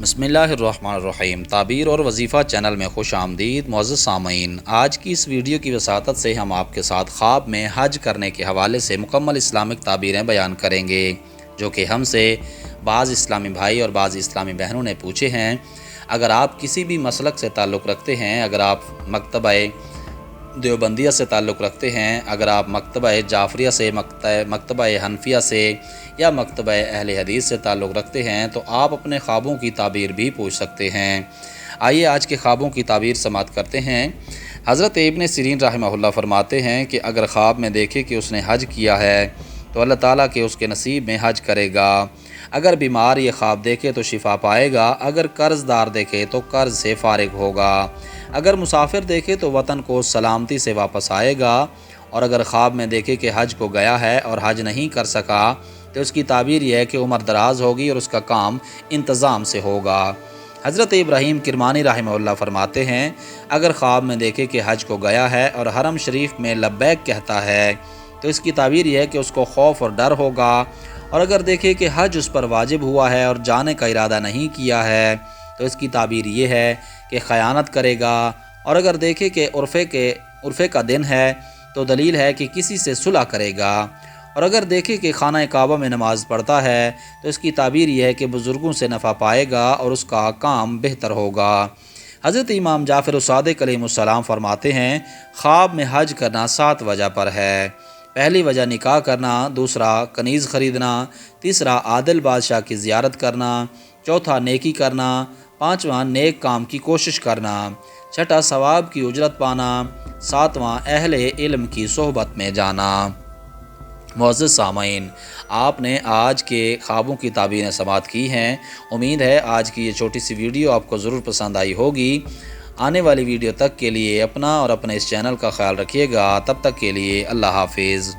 बिस्मिल्लाहिर्रहमानिर्रहीम। ताबीर और वजीफ़ा चैनल में खुश आमदीद मुअज़्ज़ज़ सामईन। आज की इस वीडियो की वसातत से हम आपके साथ ख्वाब में हज करने के हवाले से मुकम्मल इस्लामिक ताबीरें बयान करेंगे, जो कि हमसे बाज़ इस्लामी भाई और बाज़ इस्लामी बहनों ने पूछे हैं। अगर आप किसी भी मसलक से ताल्लुक़ रखते हैं, अगर आप मकतबा देवबंदिया से ताल्लुक़ रखते हैं, अगर आप मकतबा जाफ़रिया से, मकतबा हनफिया से या मकतबा अहले हदीस से ताल्लुक़ रखते हैं, तो आप अपने ख्वाबों की ताबीर भी पूछ सकते हैं। आइए आज के ख्वाबों की ताबीर समाअत करते हैं। हज़रत इब्न सिरीन रहमहुल्लाह फरमाते हैं कि अगर ख्वाब में देखे कि उसने हज किया है तो अल्लाह ताला के उसके नसीब में हज करेगा। अगर बीमार ये ख्वाब देखे तो शिफा पाएगा। अगर कर्ज़दार देखे तो कर्ज़ से फ़ारिग होगा। अगर मुसाफिर देखे तो वतन को सलामती से वापस आएगा। और अगर ख्वाब में देखे कि हज को गया है और हज नहीं कर सका तो उसकी ताबीर यह है कि उम्र दराज होगी और उसका काम इंतज़ाम से होगा। हज़रत इब्राहीम किरमानी रहमहुल्लाह फरमाते हैं, अगर ख्वाब में देखे कि हज को गया है और हरम शरीफ में लब्बैक कहता है तो इसकी ताबीर यह है कि उसको खौफ और डर होगा। और अगर देखे कि हज उस पर वाजिब हुआ है और जाने का इरादा नहीं किया है तो इसकी ताबीर ये है कि ख़यानत करेगा। और अगर देखे कि उर्फ़े का दिन है तो दलील है कि किसी से सुलह करेगा। और अगर देखे कि खाना काबा में नमाज़ पढ़ता है तो इसकी ताबीर यह है कि बुज़ुर्गों से नफ़ा पाएगा और उसका काम बेहतर होगा। हज़रत इमाम जाफ़र सादिक़ अलैहिस्सलाम फरमाते हैं, ख्वाब में हज करना 7 वजह पर है। पहली वजह निकाह करना, दूसरा कनीज़ ख़रीदना, तीसरा आदिल बादशाह की ज़ियारत करना, चौथा नेकी करना, पाँचवां नेक काम की कोशिश करना, छठा सवाब की उजरत पाना, सातवां अहले इल्म की सोहबत में जाना। मुअज़्ज़ज़ सामईन, आपने आज के ख्वाबों की ताबीरें समाअत की हैं। उम्मीद है आज की ये छोटी सी वीडियो आपको ज़रूर पसंद आई होगी। आने वाली वीडियो तक के लिए अपना और अपने इस चैनल का ख्याल रखिएगा। तब तक के लिए अल्लाह हाफिज़।